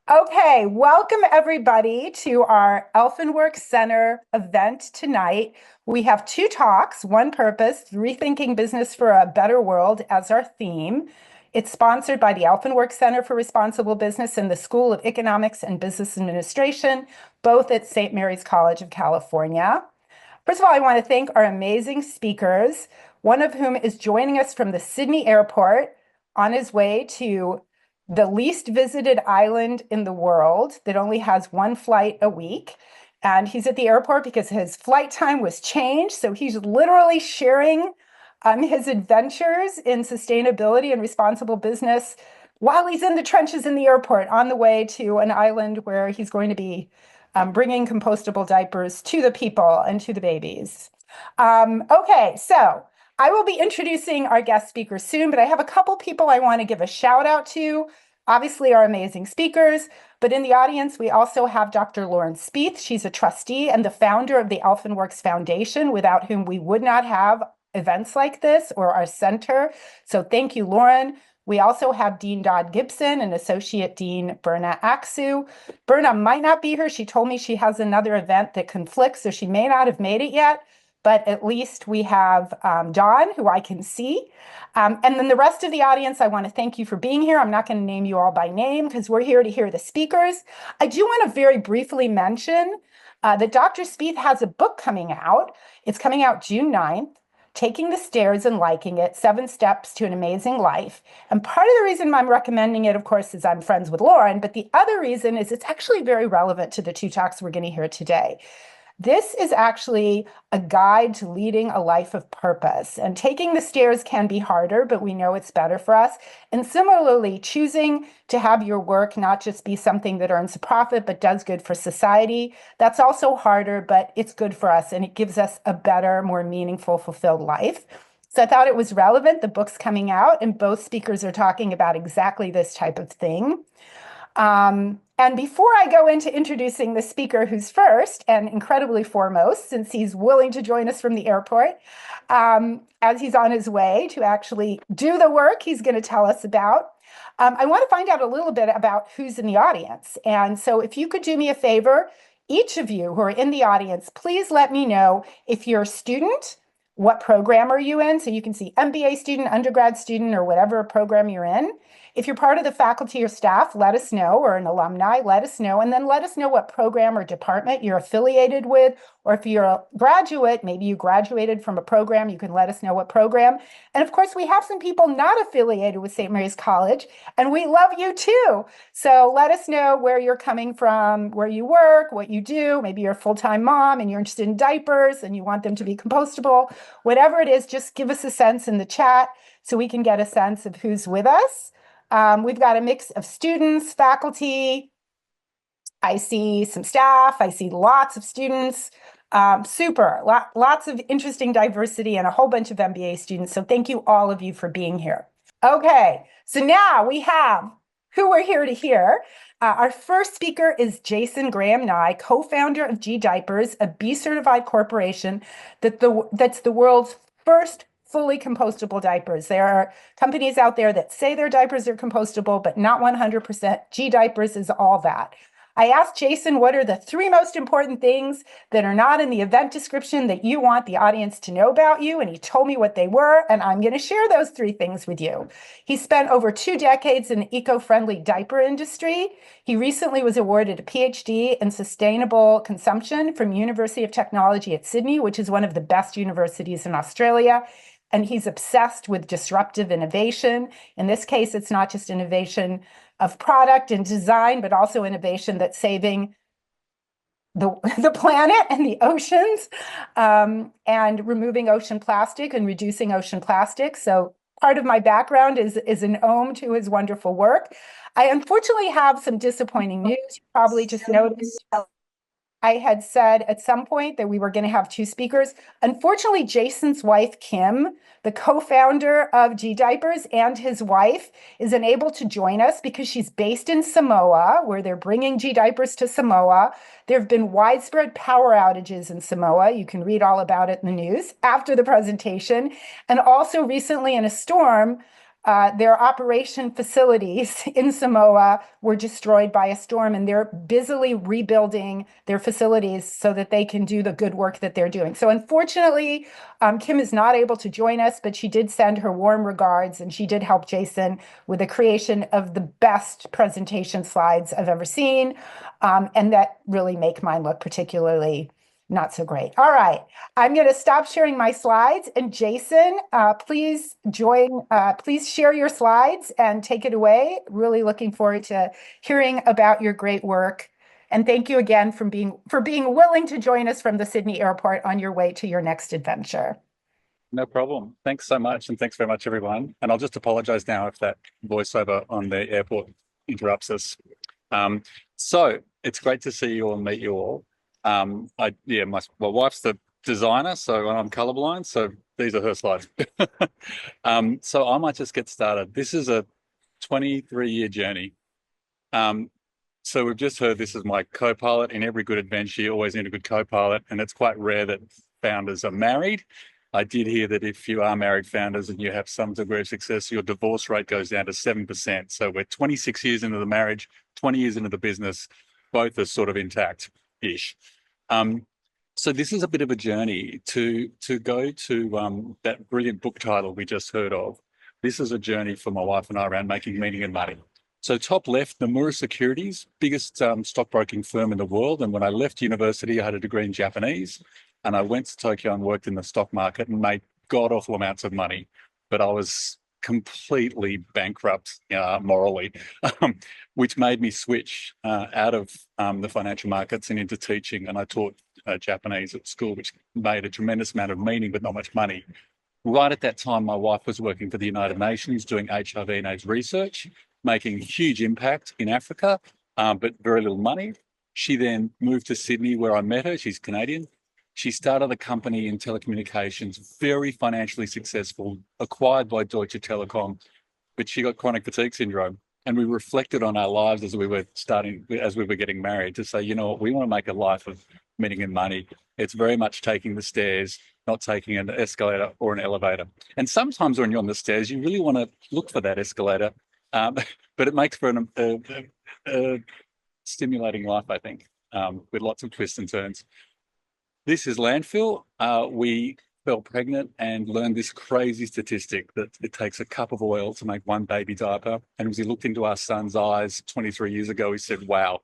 Okay, welcome everybody to our Elfinworks Center event tonight. We have two talks, one purpose, rethinking business for a better world as our theme. It's sponsored by the Elfinworks Center for Responsible Business and the School of Economics and Business Administration, both at St. Mary's College of California. First of all, I want to thank our amazing speakers, one of whom is joining us from the Sydney airport on his way to the least visited island in the world that only has one flight a week. And he's at the airport because his flight time was changed. So he's literally sharing his adventures in sustainability and responsible business while he's in the trenches in the airport on the way to an island where he's going to be bringing compostable diapers to the people and to the babies. Okay, so I will be introducing our guest speakers soon, but I have a couple people I want to give a shout out to. Obviously, our amazing speakers, but in the audience, we also have Dr. Lauren Spieth. She's a trustee and the founder of the Elfinworks Foundation, without whom we would not have events like this or our center. So thank you, Lauren. We also have Dean Dodd Gibson and Associate Dean Berna Aksu. Berna might not be here. She told me she has another event that conflicts, so she may not have made it yet. But at least we have Don, who I can see. And then the rest of the audience, I want to thank you for being here. I'm not going to name you all by name because we're here to hear the speakers. I do want to very briefly mention that Dr. Spieth has a book coming out. It's coming out June 9th. Taking the Stairs and Liking It, 7 Steps to an Amazing Life. And part of the reason I'm recommending it, of course, is I'm friends with Lauren, but the other reason is it's actually very relevant to the two talks we're going to hear today. This is actually a guide to leading a life of purpose. And taking the stairs can be harder, but we know it's better for us. And similarly, choosing to have your work not just be something that earns a profit, but does good for society, that's also harder, but it's good for us. And it gives us a better, more meaningful, fulfilled life. So I thought it was relevant. The book's coming out, and both speakers are talking about exactly this type of thing. And before I go into introducing the speaker who's first and incredibly foremost, since he's willing to join us from the airport, as he's on his way to actually do the work he's going to tell us about, I want to find out a little bit about who's in the audience. And so if you could do me a favor, each of you who are in the audience, please let me know if you're a student, what program are you in? So you can see MBA student, undergrad student, or whatever program you're in. If you're part of the faculty or staff, let us know, or an alumni, let us know, and then let us know what program or department you're affiliated with, or if you're a graduate, maybe you graduated from a program, you can let us know what program. And of course, we have some people not affiliated with St. Mary's College, and we love you too. So let us know where you're coming from, where you work, what you do. Maybe you're a full-time mom and you're interested in diapers and you want them to be compostable. Whatever it is, just give us a sense in the chat so we can get a sense of who's with us. We've got a mix of students, faculty. I see some staff. I see lots of students. Lots of interesting diversity and a whole bunch of MBA students. So thank you, all of you, for being here. Okay, so now we have who we're here to hear. Our first speaker is Jason Graham-Nye, co-founder of gDiapers, a B-certified corporation that's the world's first fully compostable diapers. There are companies out there that say their diapers are compostable, but not 100%. gDiapers is all that. I asked Jason, what are the 3 most important things that are not in the event description that you want the audience to know about you? And he told me what they were, and I'm going to share those 3 things with you. He spent over 2 decades in the eco-friendly diaper industry. He recently was awarded a PhD in sustainable consumption from University of Technology at Sydney, which is one of the best universities in Australia. And he's obsessed with disruptive innovation. In this case, it's not just innovation of product and design, but also innovation that's saving the planet and the oceans, and removing ocean plastic and reducing ocean plastic. So part of my background is an ome to his wonderful work. I unfortunately have some disappointing news. You probably just noticed I had said at some point that we were going to have 2 speakers. Unfortunately, Jason's wife, Kim, the co-founder of gDiapers, and his wife is unable to join us because she's based in Samoa, where they're bringing gDiapers to Samoa. There have been widespread power outages in Samoa. You can read all about it in the news after the presentation. And also recently in a storm, their operation facilities in Samoa were destroyed by a storm, and they're busily rebuilding their facilities so that they can do the good work that they're doing. So unfortunately, Kim is not able to join us, but she did send her warm regards, and she did help Jason with the creation of the best presentation slides I've ever seen, and that really make mine look particularly not so great. All right, I'm going to stop sharing my slides, and Jason, please share your slides and take it away. Really looking forward to hearing about your great work. And thank you again for being willing to join us from the Sydney airport on your way to your next adventure. No problem. Thanks so much. And thanks very much, everyone. And I'll just apologize now if that voiceover on the airport interrupts us. So it's great to see you all and meet you all. My wife's the designer, so I'm colorblind, so these are her slides. So I might just get started. This is a 23-year journey. So we've just heard this is my co-pilot. In every good adventure, you always need a good co-pilot, and it's quite rare that founders are married. I did hear that if you are married founders and you have some degree of success, your divorce rate goes down to 7%. So we're 26 years into the marriage, 20 years into the business, both are sort of intact-ish. So this is a bit of a journey to go to that brilliant book title we just heard of. This is a journey for my wife and I around making meaning and money. So top left, Nomura Securities, biggest stockbroking firm in the world. And when I left university, I had a degree in Japanese, and I went to Tokyo and worked in the stock market and made god-awful amounts of money. But I was completely bankrupt morally, which made me switch out of the financial markets and into teaching. And I taught Japanese at school, which made a tremendous amount of meaning, but not much money. Right at that time, my wife was working for the United Nations doing HIV and AIDS research, making a huge impact in Africa, but very little money. She then moved to Sydney, where I met her. She's Canadian. She started a company in telecommunications, very financially successful, acquired by Deutsche Telekom, but she got chronic fatigue syndrome. And we reflected on our lives as we were getting married, to say, you know what, we want to make a life of meaning and money. It's very much taking the stairs, not taking an escalator or an elevator. And sometimes when you're on the stairs, you really want to look for that escalator, but it makes for a stimulating life, I think, with lots of twists and turns. This is landfill. We fell pregnant and learned this crazy statistic that it takes a cup of oil to make one baby diaper. And as he looked into our son's eyes 23 years ago, he said, wow,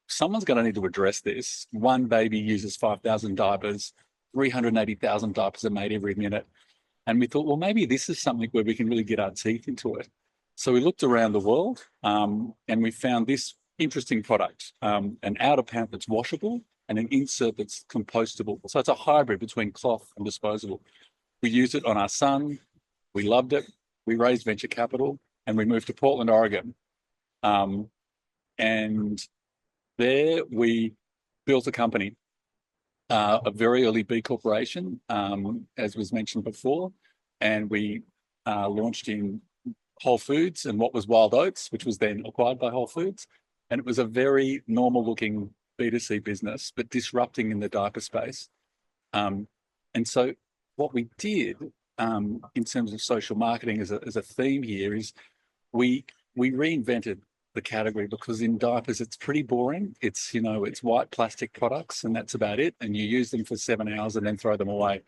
someone's going to need to address this. One baby uses 5,000 diapers, 380,000 diapers are made every minute. And we thought, well, maybe this is something where we can really get our teeth into it. So we looked around the world and we found this interesting product, an outer pant that's washable and an insert that's compostable. So it's a hybrid between cloth and disposable. We used it on our son. We loved it. We raised venture capital and we moved to Portland, Oregon. And there we built a company, a very early B Corporation, as was mentioned before. And we launched in Whole Foods and what was Wild Oats, which was then acquired by Whole Foods. And it was a very normal looking B2C business, but disrupting in the diaper space. And so what we did in terms of social marketing as a theme here is we reinvented the category, because in diapers, it's pretty boring. It's, you know, it's white plastic products and that's about it. And you use them for 7 hours and then throw them away.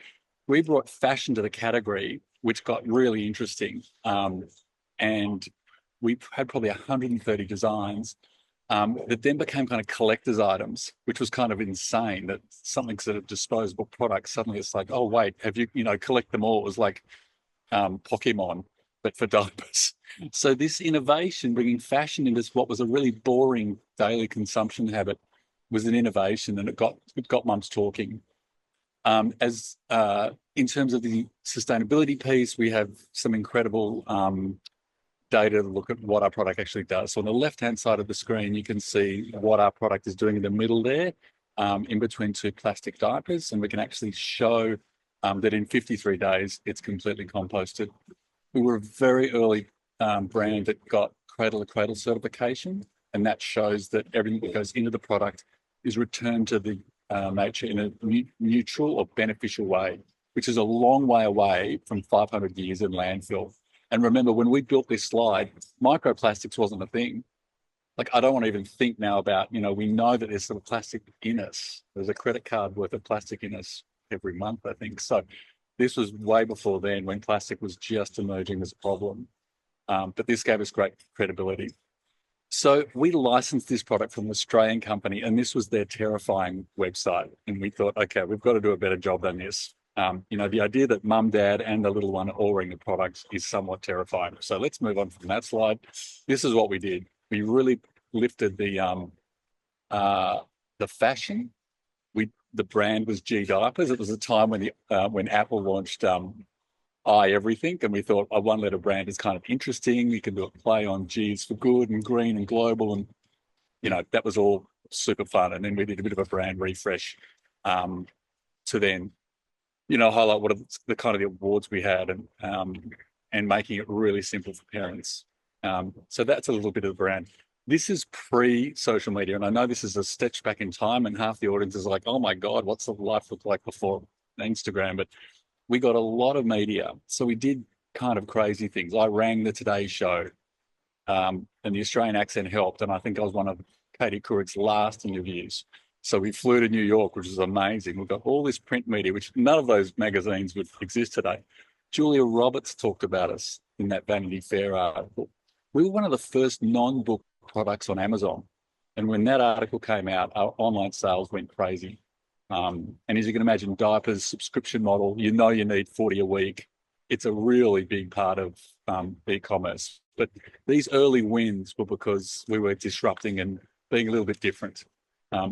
We brought fashion to the category, which got really interesting. And we had probably 130 designs that then became kind of collector's items, which was kind of insane, that something's a disposable product. Suddenly it's like, oh, wait, have you, collect them all. It was like Pokemon, but for diapers. So this innovation, bringing fashion into what was a really boring daily consumption habit, was an innovation, and it got mums talking. In terms of the sustainability piece, we have some incredible data to look at what our product actually does. So on the left-hand side of the screen, you can see what our product is doing in the middle there, in between two plastic diapers, and we can actually show that in 53 days, it's completely composted. We were a very early brand that got cradle-to-cradle certification, and that shows that everything that goes into the product is returned to the nature in a neutral or beneficial way, which is a long way away from 500 years in landfill. And remember, when we built this slide, microplastics wasn't a thing. Like, I don't want to even think now about, we know that there's some plastic in us. There's a credit card worth of plastic in us every month, I think. So this was way before then, when plastic was just emerging as a problem. But this gave us great credibility. So we licensed this product from an Australian company, and this was their terrifying website. And we thought, okay, we've got to do a better job than this. The idea that mum, dad, and the little one are all wearing the product is somewhat terrifying. So let's move on from that slide. This is what we did. We really lifted the fashion. The brand was gDiapers. It was a time when Apple launched everything, and we thought a one-letter brand is kind of interesting. You can do a play on G's for good and green and global, and that was all super fun. And then we did a bit of a brand refresh to then highlight what are the kind of the awards we had, and making it really simple for parents. So that's a little bit of the brand. This is pre-social media, and I know this is a stretch back in time, and half the audience is like, oh my God, what's the life look like before Instagram? But we got a lot of media. So we did kind of crazy things. I rang the Today Show, and the Australian accent helped, and I think I was one of Katie Couric's last interviews. So we flew to New York, which is amazing. We've got all this print media, which none of those magazines would exist today. Julia Roberts talked about us in that Vanity Fair article. We were one of the first non-book products on Amazon. And when that article came out, our online sales went crazy. And as you can imagine, diapers subscription model, you need 40 a week. It's a really big part of e-commerce. But these early wins were because we were disrupting and being a little bit different.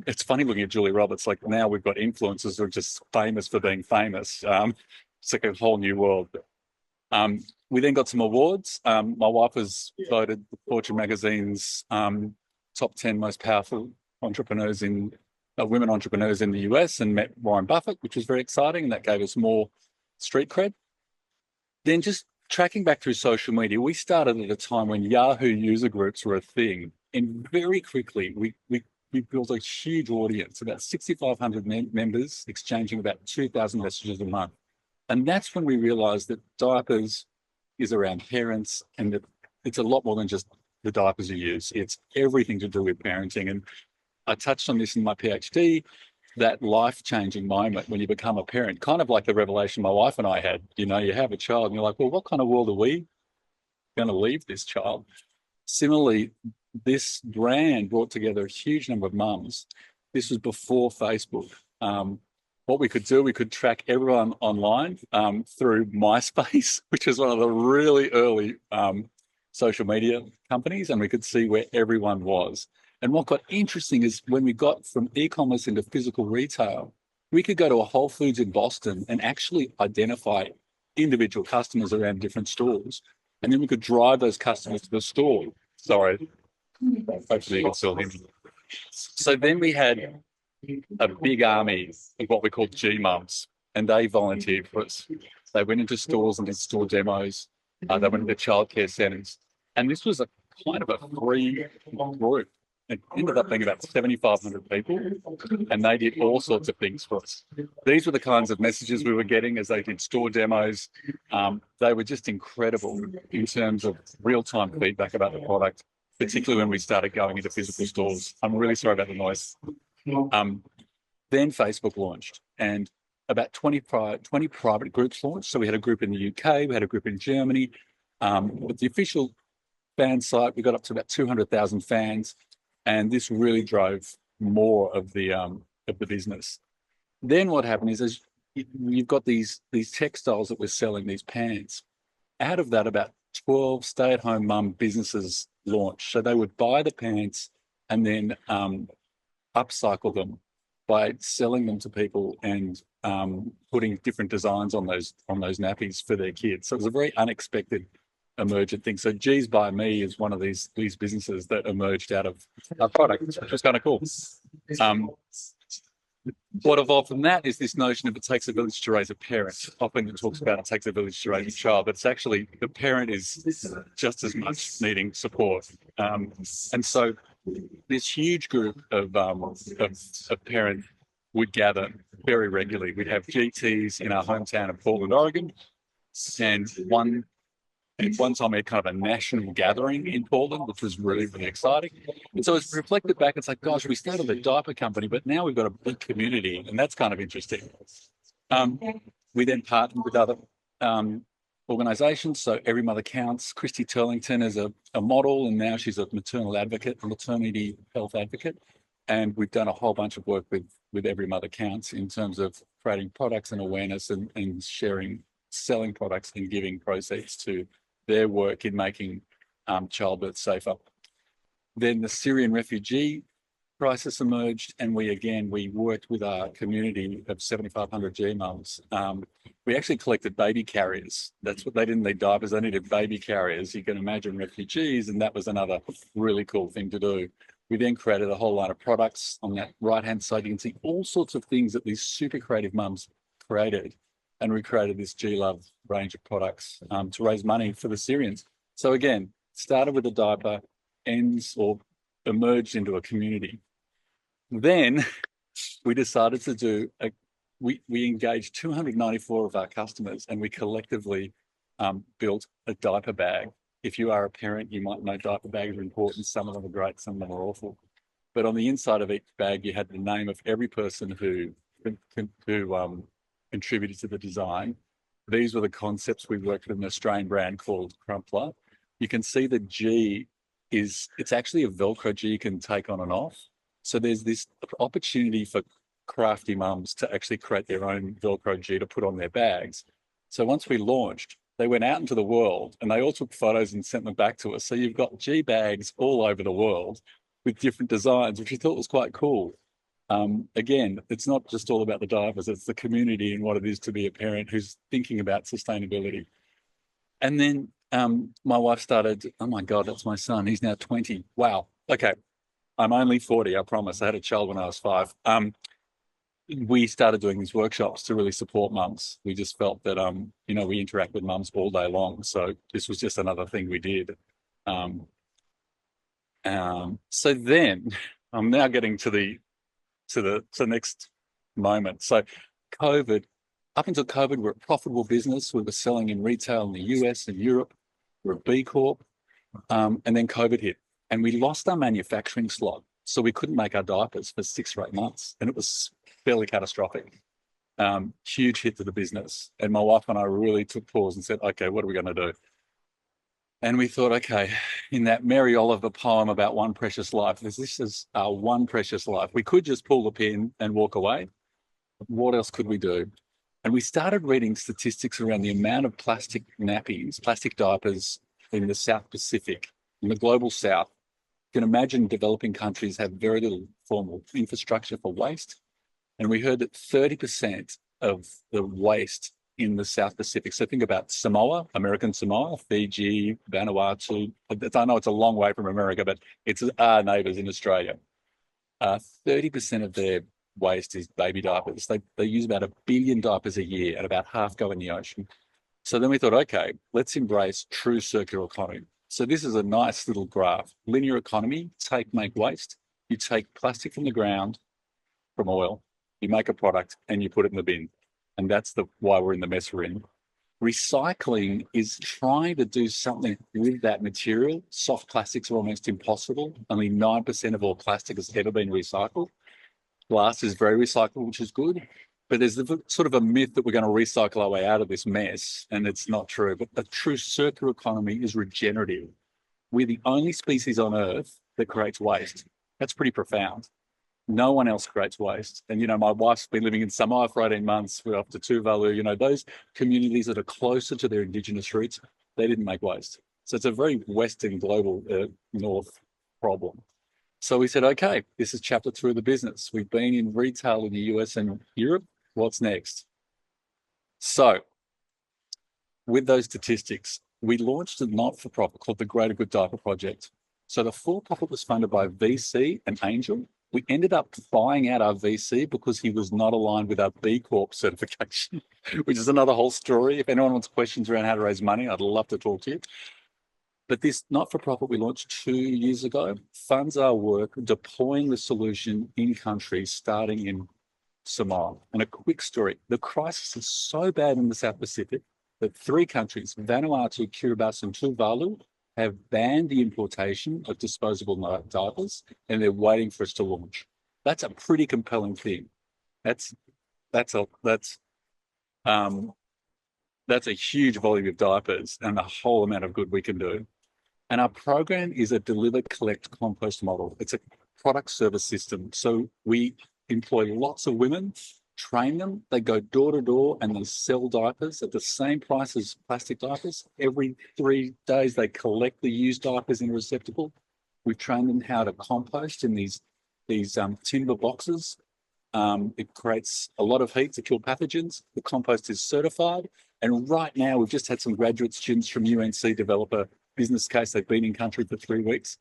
It's funny looking at Julia Roberts, like now we've got influencers who are just famous for being famous. It's like a whole new world. We then got some awards. My wife was voted Fortune magazine's top 10 most powerful entrepreneurs women entrepreneurs in the US, and met Warren Buffett, which was very exciting. And that gave us more street cred. Then just tracking back through social media, we started at a time when Yahoo user groups were a thing. And very quickly, we built a huge audience, about 6,500 members exchanging about 2,000 messages a month. And that's when we realized that diapers is around parents, and that it's a lot more than just the diapers you use. It's everything to do with parenting. And I touched on this in my PhD, that life-changing moment when you become a parent, kind of like the revelation my wife and I had. You have a child and you're like, well, what kind of world are we going to leave this child? Similarly, this brand brought together a huge number of mums. This was before Facebook. What we could do, we could track everyone online through MySpace, which is one of the really early social media companies, and we could see where everyone was. And what got interesting is when we got from e-commerce into physical retail, we could go to a Whole Foods in Boston and actually identify individual customers around different stores. And then we could drive those customers to the store. Sorry, hopefully you can still hear me. So then we had a big army of what we call G-mums, and they volunteered for us. They went into stores and did store demos. They went into childcare centres. And this was a kind of a free group. It ended up being about 7,500 people, and they did all sorts of things for us. These were the kinds of messages we were getting as they did store demos. They were just incredible in terms of real-time feedback about the product, particularly when we started going into physical stores. I'm really sorry about the noise. Then Facebook launched, and about 20 private groups launched. So we had a group in the UK, we had a group in Germany. With the official fan site, we got up to about 200,000 fans. And this really drove more of the business. Then what happened is you've got these textiles that we're selling, these pants. Out of that, about 12 stay-at-home mum businesses launched. So they would buy the pants and then upcycle them by selling them to people and putting different designs on those nappies for their kids. So it was a very unexpected emergent thing. So G's by Me is one of these businesses that emerged out of our product, which was kind of cool. What evolved from that is this notion of it takes a village to raise a parent. Often it talks about it takes a village to raise a child, but it's actually the parent is just as much needing support. And so this huge group of parents would gather very regularly. We'd have GTs in our hometown of Portland, Oregon, and one At one time, we had kind of a national gathering in Portland, which was really, really exciting. And so it's reflected back, it's like, gosh, we started a diaper company, but now we've got a big community, and that's kind of interesting. We then partnered with other organisations. So Every Mother Counts. Christy Turlington is a model, and now she's a maternal advocate, a maternity health advocate. And we've done a whole bunch of work with Every Mother Counts in terms of creating products and awareness and sharing, selling products and giving proceeds to their work in making childbirth safer. Then the Syrian refugee crisis emerged, and we worked with our community of 7,500 G mums. We actually collected baby carriers. That's what they didn't need diapers, they needed baby carriers. You can imagine refugees, and that was another really cool thing to do. We then created a whole line of products. On that right-hand side, you can see all sorts of things that these super creative mums created. And we created this G-Love range of products to raise money for the Syrians. So again, started with a diaper, emerged into a community. Then we decided to do, we engaged 294 of our customers, and we collectively built a diaper bag. If you are a parent, you might know diaper bags are important. Some of them are great, some of them are awful. But on the inside of each bag, you had the name of every person who contributed to the design. These were the concepts. We worked with an Australian brand called Crumpler. You can see the G it's actually a Velcro G you can take on and off. So there's this opportunity for crafty mums to actually create their own Velcro G to put on their bags. So once we launched, they went out into the world and they all took photos and sent them back to us. So you've got G bags all over the world with different designs, which we thought was quite cool. Again, it's not just all about the diapers, it's the community and what it is to be a parent who's thinking about sustainability. And then my wife started, oh my God, that's my son. He's now 20. Wow. Okay. I'm only 40, I promise. I had a child when I was 5. We started doing these workshops to really support mums. We just felt that, we interact with mums all day long. So this was just another thing we did. So then I'm now getting to the next moment. So COVID, up until COVID, we're a profitable business. We were selling in retail in the US and Europe. We're a B Corp. And then COVID hit, and we lost our manufacturing slot. So we couldn't make our diapers for 6 or 8 months, and it was fairly catastrophic. Huge hit to the business. And my wife and I really took pause and said, okay, what are we going to do? And we thought, okay, in that Mary Oliver poem about one precious life, this is our one precious life. We could just pull the pin and walk away. What else could we do? And we started reading statistics around the amount of plastic nappies, plastic diapers in the South Pacific, in the global South. You can imagine developing countries have very little formal infrastructure for waste. And we heard that 30% of the waste in the South Pacific, so think about Samoa, American Samoa, Fiji, Vanuatu. I know it's a long way from America, but it's our neighbours in Australia. 30% of their waste is baby diapers. They use about 1 billion diapers a year, and about half go in the ocean. So then we thought, okay, let's embrace true circular economy. So this is a nice little graph. Linear economy, make waste. You take plastic from the ground, from oil, you make a product and you put it in the bin. And that's why we're in the mess we're in. Recycling is trying to do something with that material. Soft plastics are almost impossible. Only 9% of all plastic has ever been recycled. Glass is very recyclable, which is good. But there's sort of a myth that we're going to recycle our way out of this mess, and it's not true. But a true circular economy is regenerative. We're the only species on Earth that creates waste. That's pretty profound. No one else creates waste. And, my wife's been living in Samoa for 18 months. We're off to Tuvalu. Those communities that are closer to their indigenous roots, they didn't make waste. So it's a very Western global North problem. So we said, okay, this is chapter 2 of the business. We've been in retail in the US and Europe. What's next? So with those statistics, we launched a not-for-profit called the Greater Good Diaper Project. So the for-profit was funded by VC and Angel. We ended up buying out our VC because he was not aligned with our B Corp certification, which is another whole story. If anyone wants questions around how to raise money, I'd love to talk to you. But this not-for-profit we launched 2 years ago funds our work deploying the solution in countries starting in Samoa. And a quick story, the crisis is so bad in the South Pacific that 3 countries, Vanuatu, Kiribati, and Tuvalu, have banned the importation of disposable diapers, and they're waiting for us to launch. That's a pretty compelling thing. That's a huge volume of diapers and the whole amount of good we can do. And our program is a deliver, collect, compost model. It's a product service system. So we employ lots of women, train them, they go door to door and they sell diapers at the same price as plastic diapers. Every 3 days, they collect the used diapers in a receptacle. We train them how to compost in these timber boxes. It creates a lot of heat to kill pathogens. The compost is certified. And right now, we've just had some graduate students from UNC develop a business case. They've been in country for 3 weeks,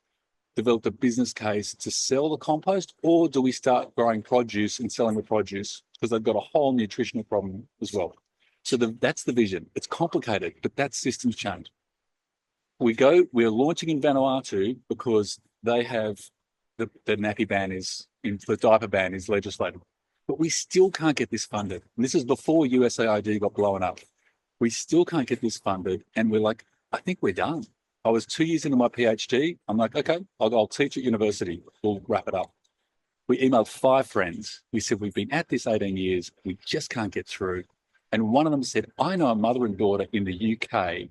developed a business case to sell the compost, or do we start growing produce and selling the produce? Because they've got a whole nutritional problem as well. So that's the vision. It's complicated, but that's systems change. We're launching in Vanuatu because they have the nappy ban the diaper ban is legislated, but we still can't get this funded. And this is before USAID got blown up. We still can't get this funded. And we're like, I think we're done. I was 2 years into my PhD. I'm like, okay, I'll teach at university. We'll wrap it up. We emailed 5 friends. We said, we've been at this 18 years. We just can't get through. And one of them said, I know a mother and daughter in the UK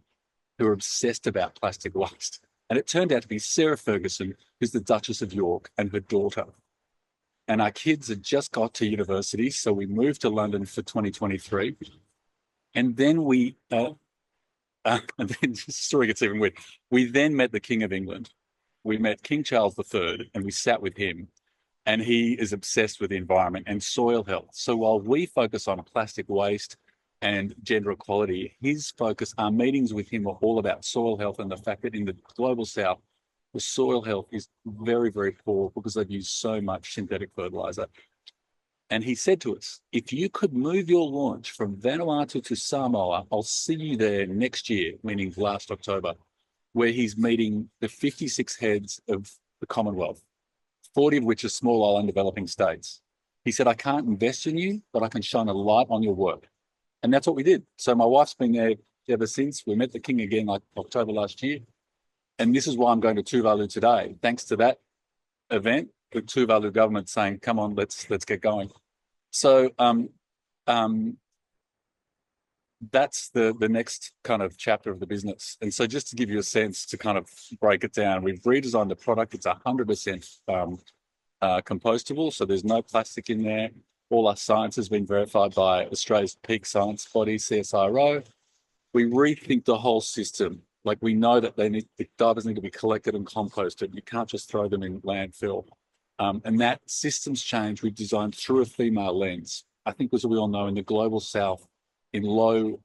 who are obsessed about plastic waste. And it turned out to be Sarah Ferguson, who's the Duchess of York, and her daughter. And our kids had just got to university, so we moved to London for 2023. And then and then the story gets even weird. We then met the King of England. We met King Charles III, and we sat with him. And he is obsessed with the environment and soil health. So while we focus on plastic waste and gender equality, our meetings with him are all about soil health and the fact that in the global south, the soil health is very, very poor because they've used so much synthetic fertilizer. And he said to us, if you could move your launch from Vanuatu to Samoa, I'll see you there next year, meaning last October, where he's meeting the 56 heads of the Commonwealth, 40 of which are small island developing states. He said, I can't invest in you, but I can shine a light on your work. And that's what we did. So my wife's been there ever since. We met the King again like October last year. And this is why I'm going to Tuvalu today. Thanks to that event, the Tuvalu government saying, come on, let's get going. So that's the next kind of chapter of the business. And so just to give you a sense to kind of break it down, we've redesigned the product. It's 100% compostable. So there's no plastic in there. All our science has been verified by Australia's peak science body, CSIRO. We rethink the whole system. Like we know that the diapers need to be collected and composted. You can't just throw them in landfill. And that systems change we've designed through a female lens. I think as we all know, in the global south, in low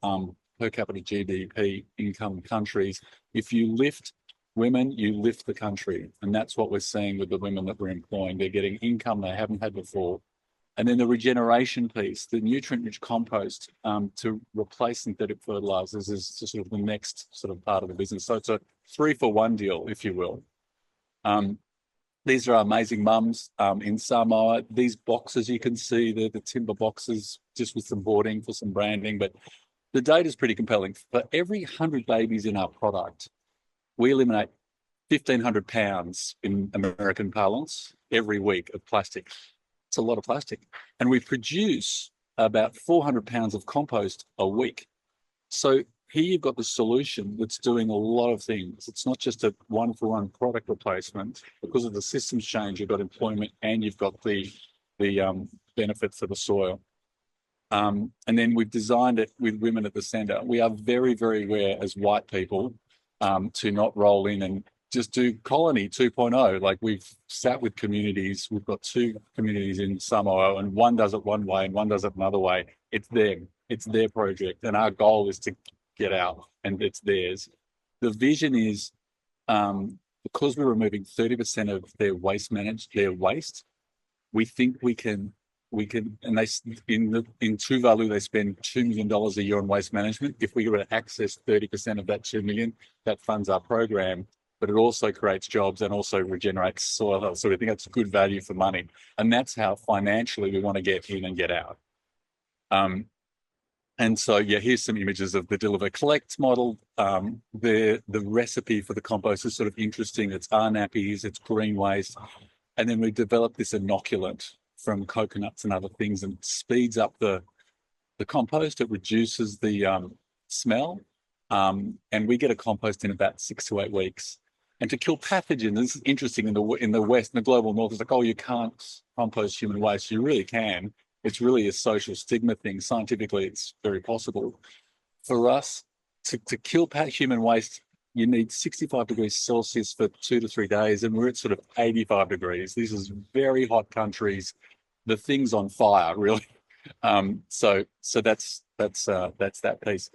per capita GDP income countries, if you lift women, you lift the country. And that's what we're seeing with the women that we're employing. They're getting income they haven't had before. And then the regeneration piece, the nutrient-rich compost to replace synthetic fertilizers is sort of the next sort of part of the business. So it's a 3-for-1 deal, if you will. These are our amazing mums in Samoa. These boxes you can see, they're the timber boxes, just with some boarding for some branding. But the data is pretty compelling. For every 100 babies in our product, we eliminate 1,500 pounds in American parlance every week of plastic. It's a lot of plastic. And we produce about 400 pounds of compost a week. So here you've got the solution that's doing a lot of things. It's not just a 1-for-1 product replacement. Because of the systems change, you've got employment and you've got the benefits for the soil. And then we've designed it with women at the center. We are very, very aware as white people to not roll in and just do colony 2.0. Like we've sat with communities. We've got 2 communities in Samoa, and one does it one way and one does it another way. It's them. It's their project. And our goal is to get out, and it's theirs. The vision is because we're removing 30% of their waste we think we can, and they in Tuvalu, they spend $2 million a year on waste management. If we were to access 30% of that 2 million, that funds our program, but it also creates jobs and also regenerates soil health. So we think that's good value for money. And that's how financially we want to get in and get out. And so, yeah, here's some images of the deliver collect model. The recipe for the compost is sort of interesting. It's our nappies, it's green waste. And then we developed this inoculant from coconuts and other things, and it speeds up the compost. It reduces the smell. And we get a compost in about 6 to 8 weeks. And to kill pathogens, this is interesting in the West, in the global North, it's like, oh, you can't compost human waste. You really can. It's really a social stigma thing. Scientifically, it's very possible. For us, to kill human waste, you need 65 degrees Celsius for 2 to 3 days, and we're at sort of 85 degrees. This is very hot countries. The thing's on fire, really. So that's that piece.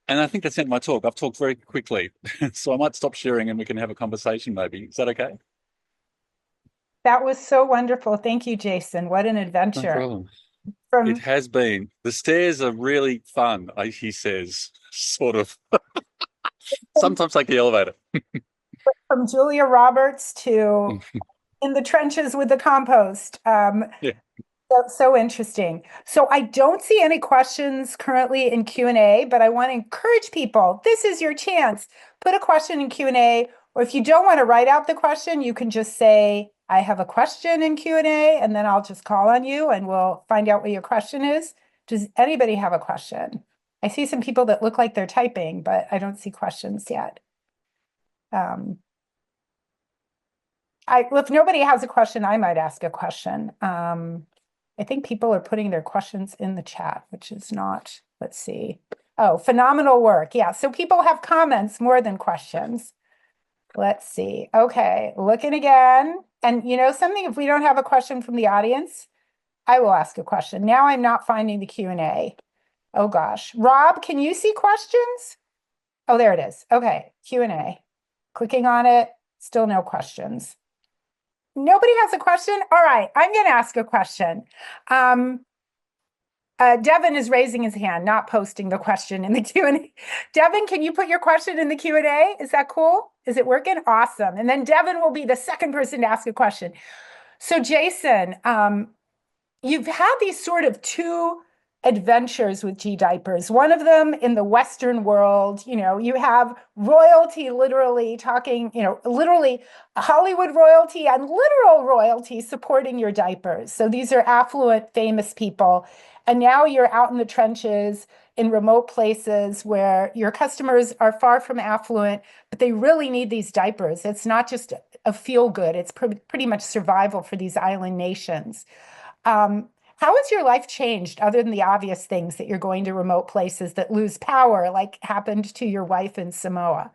And I think that's the end of my talk. I've talked very quickly, so I might stop sharing and we can have a conversation maybe. Is that okay? That was so wonderful. Thank you, Jason. What an No adventure. problem. From It has been. The stairs are really fun, he says, sort of. Sometimes like the elevator. Julia Roberts to in the trenches with the compost. Yeah. So interesting. So I don't see any questions currently in Q&A, but I want to encourage people. This is your chance. Put a question in Q&A, or if you don't want to write out the question, you can just say, I have a question in Q&A, and then I'll just call on you and we'll find out what your question is. Does anybody have a question? I see some people that look like they're typing, but I don't see questions yet. If nobody has a question, I might ask a question. I think people are putting their questions in the chat, which is not, let's see. Oh, phenomenal work. Yeah, so people have comments more than questions. Let's see. Okay, looking again. And you know something, if we don't have a question from the audience, I will ask a question. Now I'm not finding the Q&A. Oh gosh. Rob, can you see questions? Oh, there it is. Okay, Q&A. Clicking on it, still no questions. Nobody has a question? All right, I'm going to ask a question. Devin is raising his hand, not posting the question in the Q&A. Devin, can you put your question in the Q&A? Is that cool? Is it working? Awesome. And then Devin will be the second person to ask a question. So Jason, you've had these sort of two adventures with gDiapers. One of them in the Western world, you know, you have royalty literally talking, you know, literally Hollywood royalty and literal royalty supporting your diapers. So these are affluent, famous people. And now you're out in the trenches in remote places where your customers are far from affluent, but they really need these diapers. It's not just a feel good, it's pretty much survival for these island nations. How has your life changed other than the obvious things that you're going to remote places that lose power, like happened to your wife in Samoa?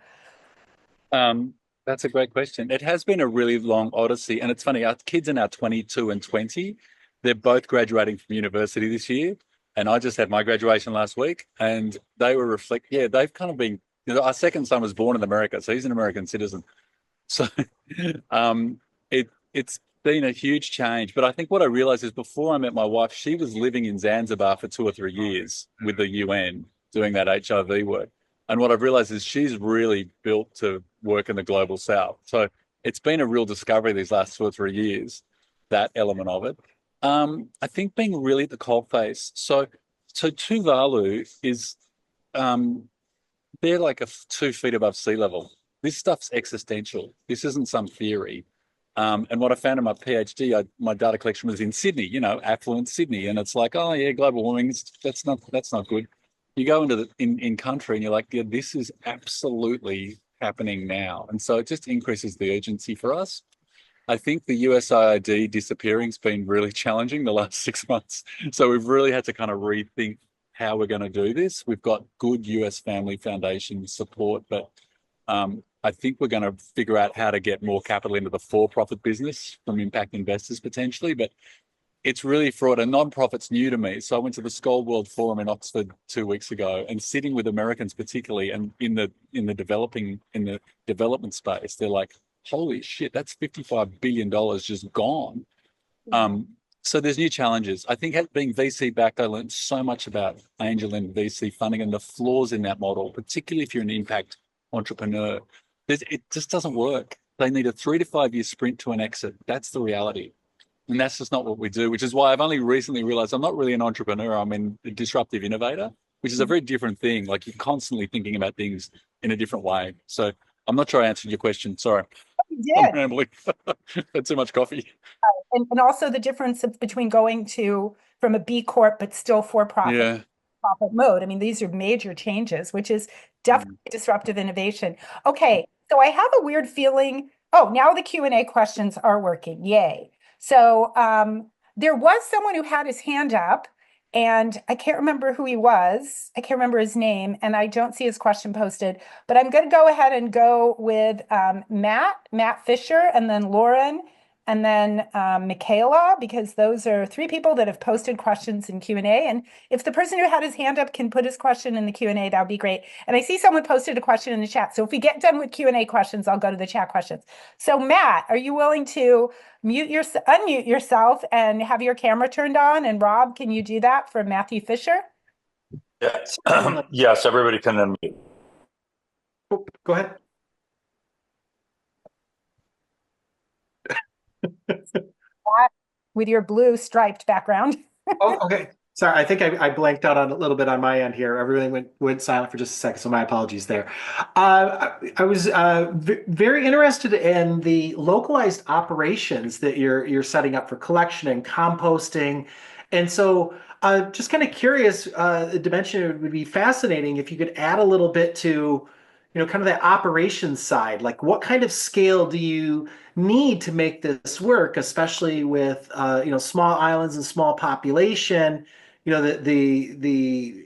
That's a great question. It has been a really long odyssey. And it's funny, our kids are now 22 and 20. They're both graduating from university this year. And I just had my graduation last week. And they were they've kind of been, you know, our second son was born in America, so he's an American citizen. So it's been a huge change. But I think what I realized is before I met my wife, she was living in Zanzibar for 2 or 3 years with the UN doing that HIV work. And what I've realized is she's really built to work in the global south. So it's been a real discovery these last 2 or 3 years, that element of it. I think being really at the coalface. So Tuvalu is, they're like 2 feet above sea level. This stuff's existential. This isn't some theory. And what I found in my PhD, my data collection was in Sydney, you know, affluent Sydney. And it's like, oh yeah, global warming, that's not good. You go into in country and you're like, yeah, this is absolutely happening now. And so it just increases the urgency for us. I think the USAID disappearing's been really challenging the last 6 months. So we've really had to kind of rethink how we're going to do this. We've got good US Family Foundation support, but I think we're going to figure out how to get more capital into the for-profit business from impact investors potentially. But it's really fraught. And non-profit's new to me. So I went to the Skoll World Forum in Oxford 2 weeks ago, and sitting with Americans particularly, and in the development space, they're like, holy shit, that's $55 billion just gone. So there's new challenges. I think being VC backed, I learned so much about angel and VC funding and the flaws in that model, particularly if you're an impact entrepreneur. It just doesn't work. They need a 3 to 5 year sprint to an exit. That's the reality. And that's just not what we do, which is why I've only recently realized I'm not really an entrepreneur. I'm a disruptive innovator. which is a very different thing. Like you're constantly thinking about things in a different way. So I'm not sure I answered your question. Sorry, You I'm did. rambling. Had too much coffee. And also the difference between going to from a B Corp but still for Yeah. profit mode. I mean, these are major changes, which is definitely Mm. disruptive innovation. Okay, so I have a weird feeling. Oh, now the Q&A questions are working. Yay. So there was someone who had his hand up, and I can't remember who he was. I can't remember his name, and I don't see his question posted. But I'm going to go ahead and go with Matt Fisher, and then Lauren, and then Michaela, because those are three people that have posted questions in Q&A. And if the person who had his hand up can put his question in the Q&A, that would be great. And I see someone posted a question in the chat. So if we get done with Q&A questions, I'll go to the chat questions. So Matt, are you willing to unmute yourself and have your camera turned on? And Rob, can you do that for Matthew Fisher? Yes, yes, everybody can unmute. Oh, go ahead. With your blue striped background. Oh, okay. Sorry, I think I blanked out on a little bit on my end here. Everything went silent for just a second, so my apologies there. I was very interested in the localized operations that you're setting up for collection and composting, and so just kind of curious. The dimension would be fascinating if you could add a little bit to, kind of that operations side. Like, what kind of scale do you need to make this work, especially with small islands and small population? The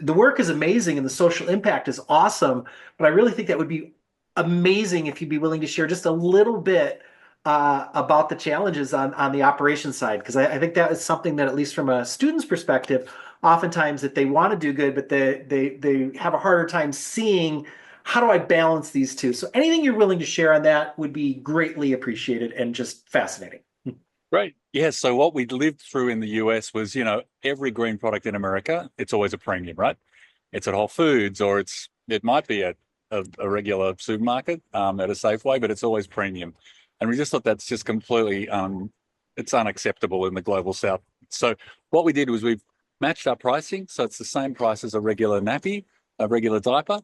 work is amazing and the social impact is awesome, but I really think that would be amazing if you'd be willing to share just a little bit about the challenges on the operations side, because I think that is something that, at least from a student's perspective, oftentimes that they want to do good, but they have a harder time seeing, how do I balance these two? So anything you're willing to share on that would be greatly appreciated and just fascinating. Great. Yeah. So what we lived through in the US was, every green product in America, it's always a premium, right? It's at Whole Foods, or it might be at a regular supermarket at a Safeway, but it's always premium. And we just thought that's just completely it's unacceptable in the global South. So what we did was we've matched our pricing, so it's the same price as a regular nappy, a regular diaper,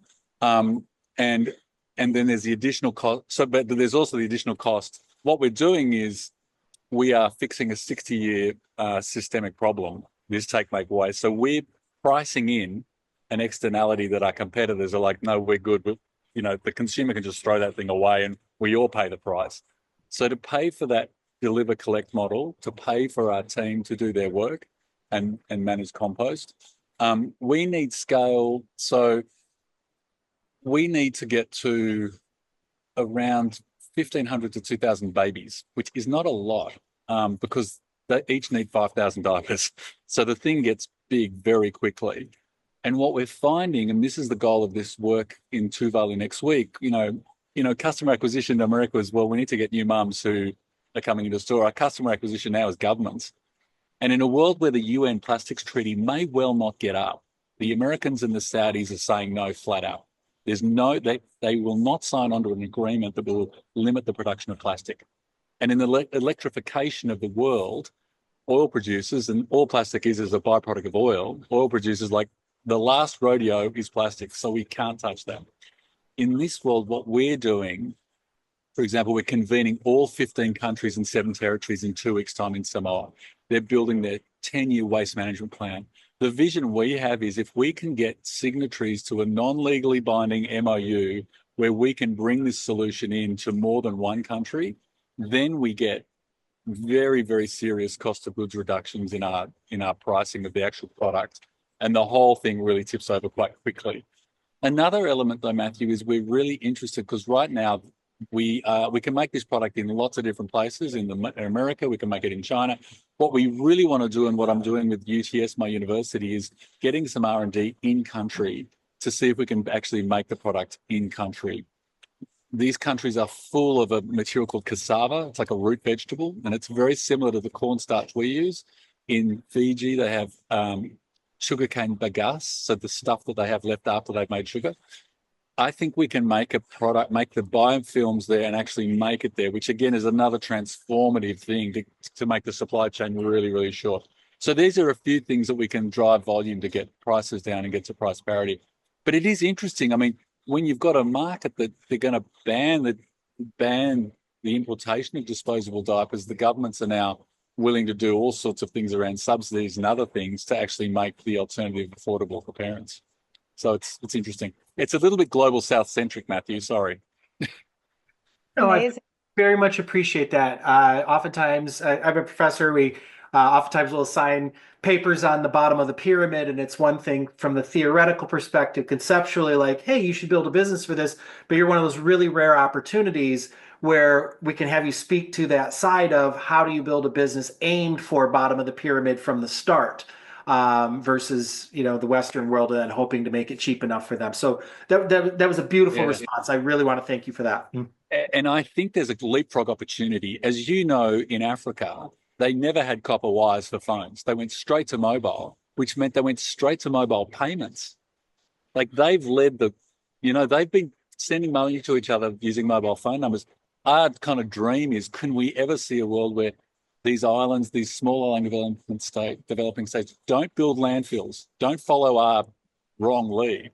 and then there's the additional cost. So, but there's also the additional cost. What we're doing is we are fixing a 60-year systemic problem, this take, make, waste. So we're pricing in an externality that our competitors are like, no, we're good. The consumer can just throw that thing away and we all pay the price. So to pay for that deliver, collect model, to pay for our team to do their work and manage compost, we need scale. So we need to get to around 1,500 to 2,000 babies, which is not a lot, because they each need 5,000 diapers. So the thing gets big very quickly. And what we're finding, and this is the goal of this work in Tuvalu next week, customer acquisition in America is, well, we need to get new mums who are coming into the store. Our customer acquisition now is governments. And in a world where the UN Plastics Treaty may well not get up, the Americans and the Saudis are saying no flat out. They will not sign onto an agreement that will limit the production of plastic. And in the electrification of the world, oil producers, and all plastic is a byproduct of oil producers, like, the last rodeo is plastic, so we can't touch that. In this world, what we're doing, for example, we're convening all 15 countries and 7 territories in 2 weeks' time in Samoa. They're building their 10-year waste management plan. The vision we have is, if we can get signatories to a non-legally binding MOU where we can bring this solution into more than one country, then we get very, very serious cost of goods reductions in our pricing of the actual product. And the whole thing really tips over quite quickly. Another element, though, Matthew, is we're really interested, because right now we can make this product in lots of different places. In America, we can make it in China. What we really want to do, and what I'm doing with UTS, my university, is getting some R&D in country to see if we can actually make the product in country. These countries are full of a material called cassava. It's like a root vegetable, and it's very similar to the cornstarch we use. In Fiji, they have sugarcane bagasse, so the stuff that they have left after they've made sugar. I think we can make a product, make the biofilms there and actually make it there, which again is another transformative thing to make the supply chain really, really short. So these are a few things that we can drive volume to get prices down and get to price parity. But it is interesting. I mean, when you've got a market that they're going to ban the importation of disposable diapers, the governments are now willing to do all sorts of things around subsidies and other things to actually make the alternative affordable for parents. So it's interesting. It's a little bit global South centric, Matthew. Sorry. No, I Amazing. very much appreciate that. Oftentimes, I'm a professor. We oftentimes will assign papers on the bottom of the pyramid, and it's one thing from the theoretical perspective, conceptually, like, hey, you should build a business for this, but you're one of those really rare opportunities where we can have you speak to that side of how do you build a business aimed for bottom of the pyramid from the start, versus the Western world and then hoping to make it cheap enough for them. So that was a beautiful response. I really want to thank you for that. And I think there's a leapfrog opportunity. As you know, in Africa, they never had copper wires for phones. They went straight to mobile, which meant they went straight to mobile payments. Like they've led they've been sending money to each other using mobile phone numbers. Our kind of dream is, can we ever see a world where these islands, these small island developing states, don't build landfills, don't follow our wrong lead,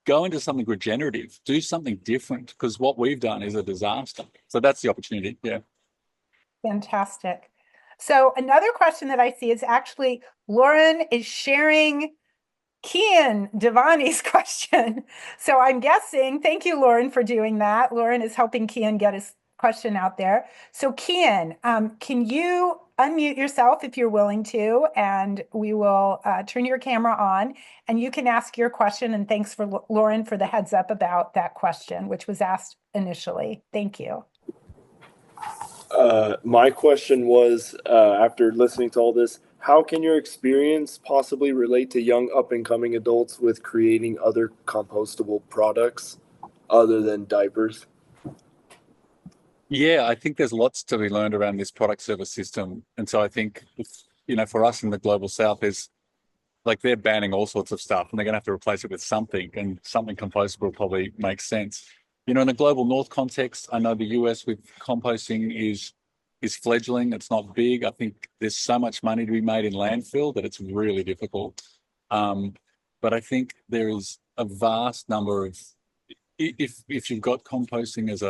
go into something regenerative, do something different, because what we've done is a disaster. So that's the opportunity. Yeah. Fantastic. So another question that I see is actually Lauren is sharing Kian Devani's question. So I'm guessing, thank you, Lauren, for doing that. Lauren is helping Kian get his question out there. So Kian, can you unmute yourself if you're willing to, and we will turn your camera on and you can ask your question. And thanks for Lauren for the heads up about that question, which was asked initially. Thank you. My question was, after listening to all this, how can your experience possibly relate to young up-and-coming adults with creating other compostable products other than diapers? Yeah, I think there's lots to be learned around this product service system. And so I think, for us in the global South, is like they're banning all sorts of stuff and they're going to have to replace it with something, and something compostable probably makes sense. In the global North context, I know the US with composting is fledgling. It's not big. I think there's so much money to be made in landfill that it's really difficult. But I think there is a vast number of, if you've got composting as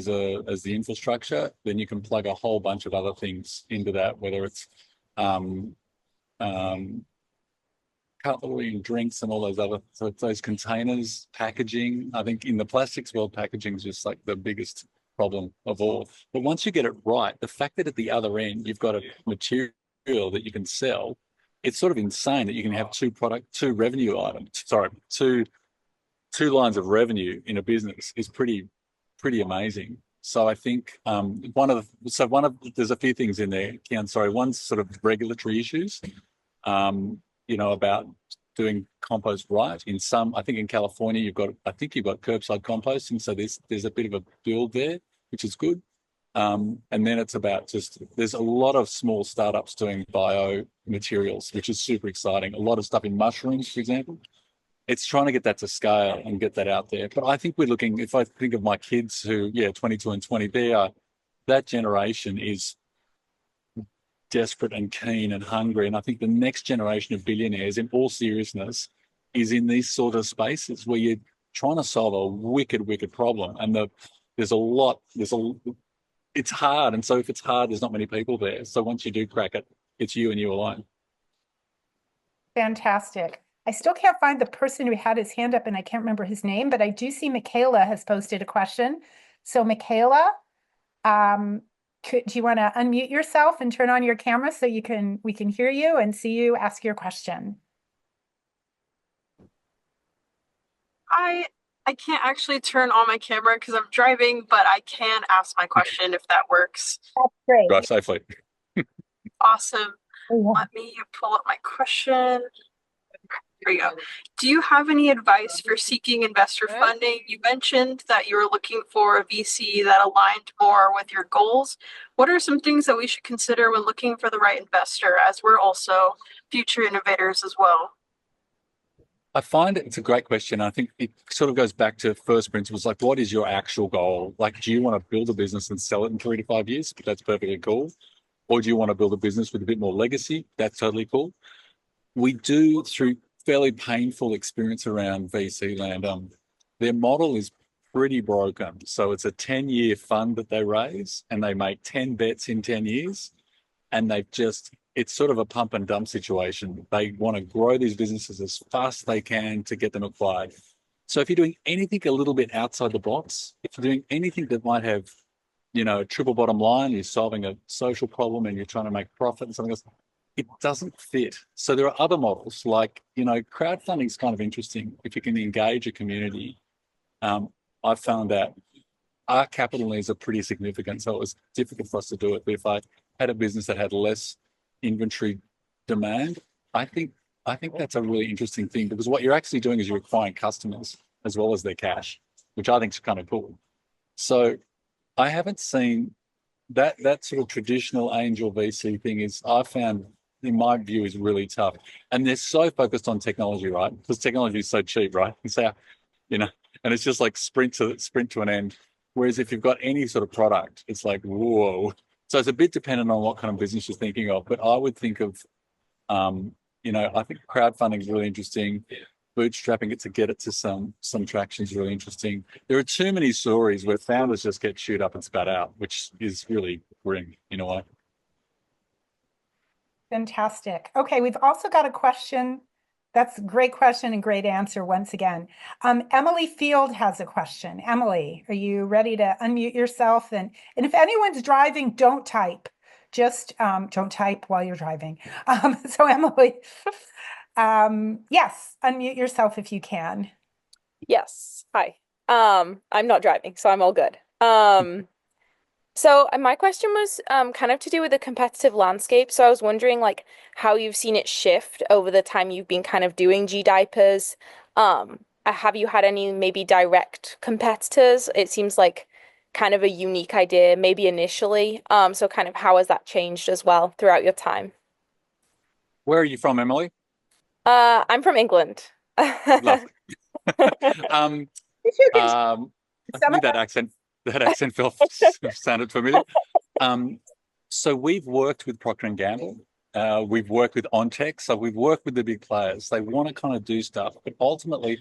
the infrastructure, then you can plug a whole bunch of other things into that, whether it's cutlery and drinks and all those other, so it's those containers, packaging. I think in the plastics world, packaging is just like the biggest problem of all. But once you get it right, the fact that at the other end you've got a material that you can sell, it's sort of insane that you can have two lines of revenue in a business is pretty amazing. So I think there's a few things in there, Kian. Sorry, one's sort of regulatory issues, about doing compost right. I think in California you've got curbside composting, so there's a bit of a build there, which is good. And then it's about there's a lot of small startups doing bio materials, which is super exciting. A lot of stuff in mushrooms, for example. It's trying to get that to scale and get that out there. But I think if I think of my kids who, 22 and 20, that generation is desperate and keen and hungry. And I think the next generation of billionaires, in all seriousness, is in these sort of spaces where you're trying to solve a wicked problem. And it's hard. And so if it's hard, there's not many people there. So once you do crack it, it's you and you alone. Fantastic. I still can't find the person who had his hand up and I can't remember his name, but I do see Michaela has posted a question. So Michaela, do you want to unmute yourself and turn on your camera so we can hear you and see you ask your question? I can't actually turn on my camera because I'm driving, but I can ask my question if that works. That's great. Drive safely. Awesome. Oh, yeah. Let me pull up my question. There you go. Do you have any advice for seeking investor funding? You mentioned that you were looking for a VC that aligned more with your goals. What are some things that we should consider when looking for the right investor, as we're also future innovators as well? I find it's a great question. I think it sort of goes back to first principles, like what is your actual goal? Like, do you want to build a business and sell it in 3 to 5 years? That's perfectly cool. Or do you want to build a business with a bit more legacy? That's totally cool. We do, through fairly painful experience around VC land, their model is pretty broken. So it's a 10-year fund that they raise and they make 10 bets in 10 years. And it's sort of a pump and dump situation. They want to grow these businesses as fast as they can to get them acquired. So if you're doing anything a little bit outside the box, if you're doing anything that might have, a triple bottom line, you're solving a social problem and you're trying to make profit and something else, it doesn't fit. So there are other models like, crowdfunding is kind of interesting. If you can engage a community, I've found that our capital needs are pretty significant. So it was difficult for us to do it. But if I had a business that had less inventory demand, I think that's a really interesting thing, because what you're actually doing is you're acquiring customers as well as their cash, which I think is kind of cool. So I haven't seen that sort of traditional angel VC thing I found, in my view, is really tough. And they're so focused on technology, right? Because technology is so cheap, right? So, and it's just like sprint to an end. Whereas if you've got any sort of product, it's like, whoa. So it's a bit dependent on what kind of business you're thinking of. But I would think of, I think crowdfunding is really interesting. Bootstrapping it to get it to some traction is really interesting. There are too many stories where founders just get chewed up and spat out, which is really grim in a way. Fantastic. Okay, we've also got a question. That's a great question and great answer once again. Emily Field has a question. Emily, are you ready to unmute yourself? And if anyone's driving, don't type. Just don't type while you're driving. So Emily, yes, unmute yourself if you can. Yes. Hi. I'm not driving, so I'm all good. So my question was kind of to do with the competitive landscape. So I was wondering like how you've seen it shift over the time you've been kind of doing gDiapers. Have you had any maybe direct competitors? It seems like kind of a unique idea, maybe initially. So kind of how has that changed as well throughout your time? Where are you from, Emily? I'm from England. Lovely. If you can I think that accent sounded familiar. So we've worked with Procter & Gamble. We've worked with Ontex. So we've worked with the big players. They want to kind of do stuff, but ultimately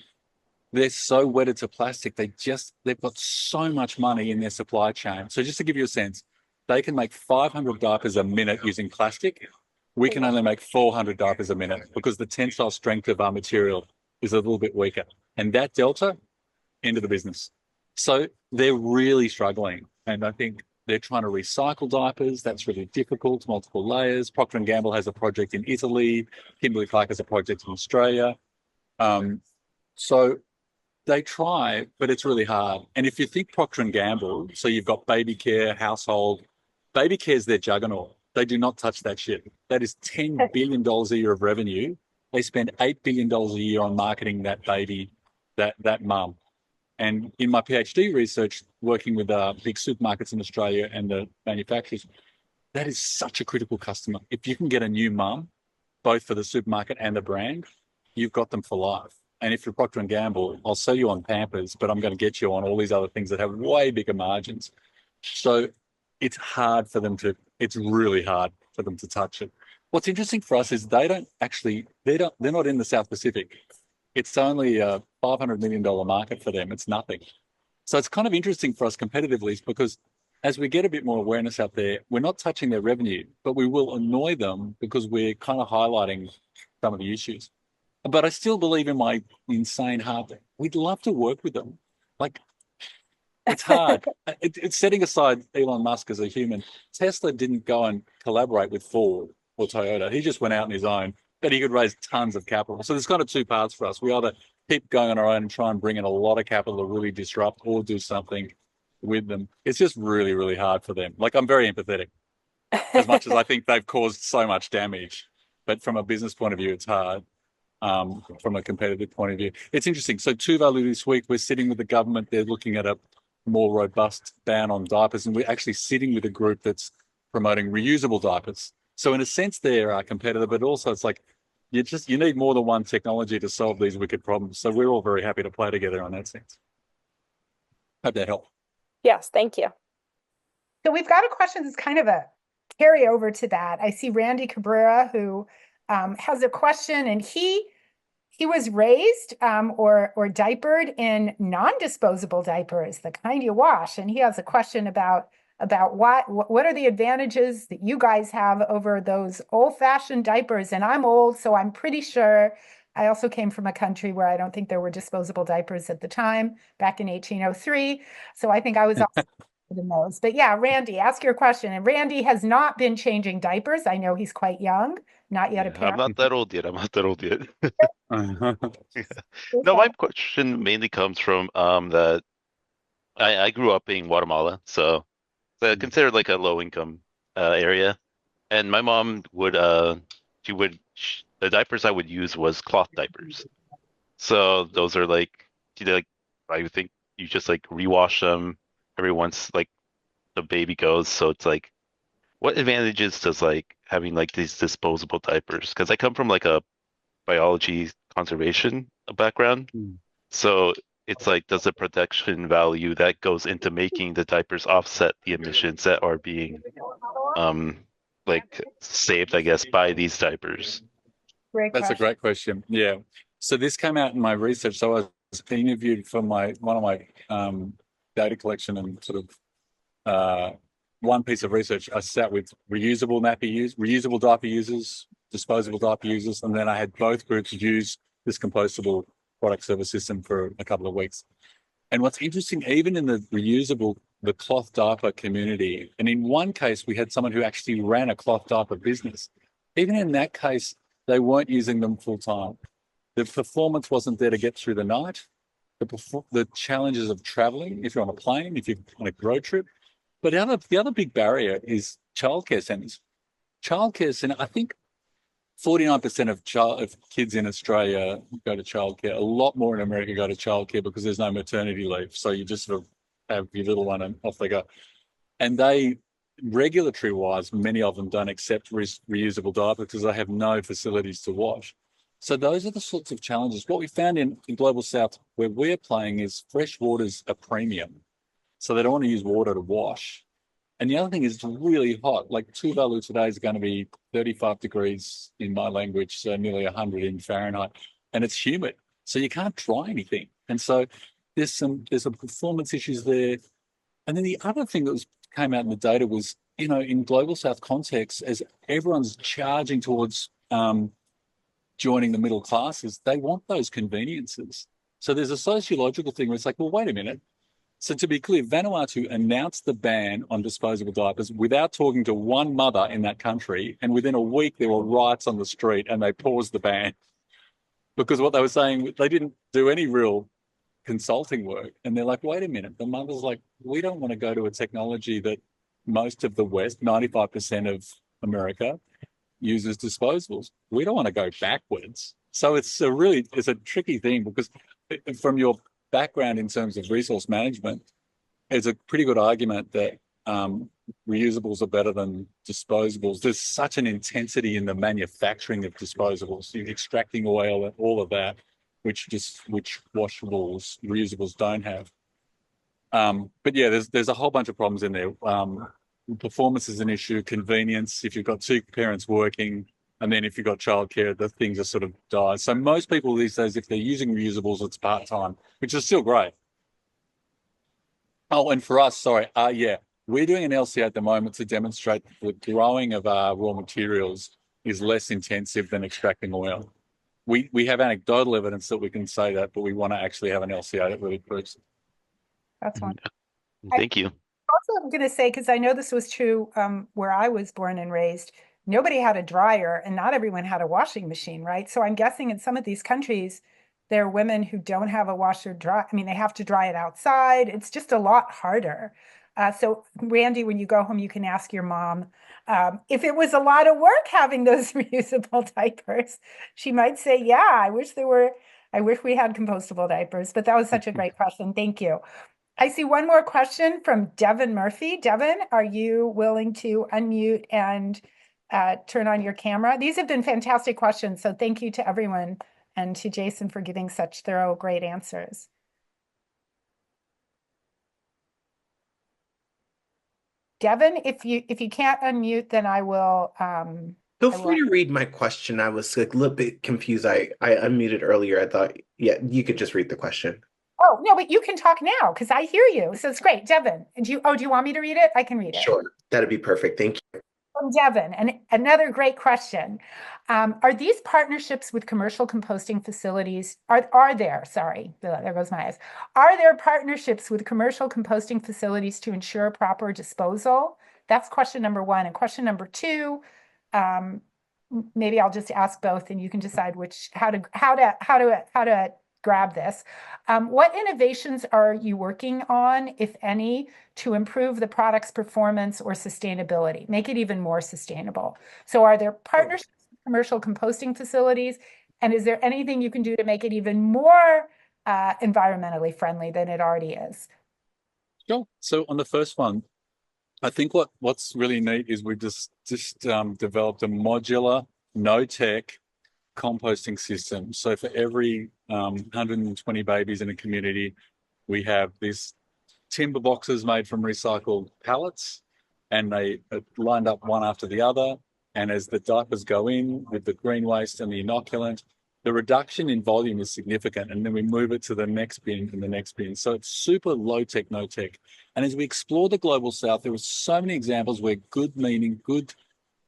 they're so wedded to plastic. They've got so much money in their supply chain. So just to give you a sense, they can make 500 diapers a minute using plastic. We can only make 400 diapers a minute because the tensile strength of our material is a little bit weaker. And that delta, into the business. So they're really struggling. And I think they're trying to recycle diapers. That's really difficult, multiple layers. Procter & Gamble has a project in Italy. Kimberly-Clark has a project in Australia. So they try, but it's really hard. And if you think Procter & Gamble, so you've got baby care, household, baby care is their juggernaut. They do not touch that shit. That is $10 billion a year of revenue. They spend $8 billion a year on marketing that baby, that mum. And in my PhD research, working with big supermarkets in Australia and the manufacturers, that is such a critical customer. If you can get a new mum, both for the supermarket and the brand, you've got them for life. And if you're Procter & Gamble, I'll sell you on Pampers, but I'm going to get you on all these other things that have way bigger margins. So it's really hard for them to touch it. What's interesting for us is they're not in the South Pacific. It's only a $500 million market for them. It's nothing. So it's kind of interesting for us competitively because as we get a bit more awareness out there, we're not touching their revenue, but we will annoy them because we're kind of highlighting some of the issues. But I still believe in my insane heart that we'd love to work with them. Like, it's hard. It's setting aside Elon Musk as a human. Tesla didn't go and collaborate with Ford or Toyota. He just went out on his own. But he could raise tons of capital. So there's kind of two paths for us. We either keep going on our own and try and bring in a lot of capital to really disrupt or do something with them. It's just really, really hard for them. Like, I'm very empathetic as much as I think they've caused so much damage. But from a business point of view, it's hard. From a competitive point of view. It's interesting. So Tuvalu this week, we're sitting with the government. They're looking at a more robust ban on diapers. And we're actually sitting with a group that's promoting reusable diapers. So in a sense, they're our competitor, but also it's like you need more than one technology to solve these wicked problems. So we're all very happy to play together in that sense. Hope that helped. Yes, thank you. So we've got a question that's kind of a carry over to that. I see Randy Cabrera, who has a question, and he was raised or diapered in non-disposable diapers, the kind you wash, and he has a question about what are the advantages that you guys have over those old-fashioned diapers. And I'm old, so I'm pretty sure. I also came from a country where I don't think there were disposable diapers at the time, back in 1803. So I think I was also in those. But yeah, Randy, ask your question. And Randy has not been changing diapers. I know he's quite young, not yet a I'm parent. not that old yet. I'm not that old yet. No, my question mainly comes from that I grew up in Guatemala, so considered like a low income area, and my mom would the diapers I would use was cloth diapers. So those are like I would think you just like rewash them every once like the baby goes. So it's like, what advantages does like having like these disposable diapers? Because I come from like a biology conservation background. So it's like, does the protection value that goes into making the diapers offset the emissions that are being like saved, I guess, by these diapers? Great That's a question. great question. Yeah. So this came out in my research. So I was interviewed for one of my data collection and sort of one piece of research. I sat with reusable diaper users, disposable diaper users, and then I had both groups use this compostable product service system for a couple of weeks. And what's interesting, even in the cloth diaper community, and in one case, we had someone who actually ran a cloth diaper business. Even in that case, they weren't using them full time. The performance wasn't there to get through the night. The challenges of traveling, if you're on a plane, if you're on a road trip. But the other big barrier is childcare centres. Childcare centre, I think 49% of kids in Australia go to childcare. A lot more in America go to childcare because there's no maternity leave. So you just sort of have your little one and off they go. And regulatory wise, many of them don't accept reusable diapers because they have no facilities to wash. So those are the sorts of challenges. What we found in Global South, where we're playing, is fresh water's a premium. So they don't want to use water to wash. And the other thing is it's really hot. Like Tuvalu today is going to be 35 degrees in my language, so nearly 100 in Fahrenheit. And it's humid. So you can't dry anything. And so there's some performance issues there. And then the other thing that came out in the data was, in Global South context, as everyone's charging towards joining the middle classes, they want those conveniences. So there's a sociological thing where it's like, well, wait a minute. So to be clear, Vanuatu announced the ban on disposable diapers without talking to one mother in that country. And within a week, there were riots on the street and they paused the ban because what they were saying, they didn't do any real consulting work. And they're like, wait a minute. The mother's like, we don't want to go to a technology that most of the West, 95% of America, uses disposables. We don't want to go backwards. So it's a tricky thing because from your background in terms of resource management, it's a pretty good argument that reusables are better than disposables. There's such an intensity in the manufacturing of disposables, you're extracting oil, all of that, which washables, reusables don't have. But yeah, there's a whole bunch of problems in there. Performance is an issue, convenience, if you've got two parents working, and then if you've got childcare, the things are sort of die. So most people these days, if they're using reusables, it's part-time, which is still great. Oh, and for us, yeah, we're doing an LCA at the moment to demonstrate the growing of our raw materials is less intensive than extracting oil. We have anecdotal evidence that we can say that, but we want to actually have an LCA that really proves it. That's one. Thank you. Also, I'm going to say, because I know this was true where I was born and raised, nobody had a dryer and not everyone had a washing machine, right? So I'm guessing in some of these countries, there are women who don't have a washer dry. I mean, they have to dry it outside. It's just a lot harder. So Randy, when you go home, you can ask your mom if it was a lot of work having those reusable diapers. She might say, yeah, I wish we had compostable diapers, but that was such a great question. Thank you. I see one more question from Devin Murphy. Devin, are you willing to unmute and turn on your camera? These have been fantastic questions, so thank you to everyone and to Jason for giving such thorough, great answers. Devin, if you can't unmute, then I will. Feel free to read my question. I was like a little bit confused. I unmuted earlier. I thought, yeah, you could just read the question. Oh, no, but you can talk now because I hear you. So it's great. Devin, do you want me to read it? I can read it. Sure. That'd be perfect. Thank you. From Devin, and another great question. Are these partnerships with commercial composting facilities, are there, sorry, there goes my eyes. Are there partnerships with commercial composting facilities to ensure proper disposal? That's question number one. And question number two, maybe I'll just ask both and you can decide how to grab this. What innovations are you working on, if any, to improve the product's performance or sustainability, make it even more sustainable? So are there partnerships with commercial composting facilities? And is there anything you can do to make it even more environmentally friendly than it already is? Sure. So on the first one, I think what's really neat is we just developed a modular, no-tech composting system. So for every 120 babies in a community, we have these timber boxes made from recycled pallets, and they are lined up one after the other. And as the diapers go in with the green waste and the inoculant, the reduction in volume is significant, and then we move it to the next bin and the next bin. So it's super low tech, no tech. And as we explore the global south, there were so many examples where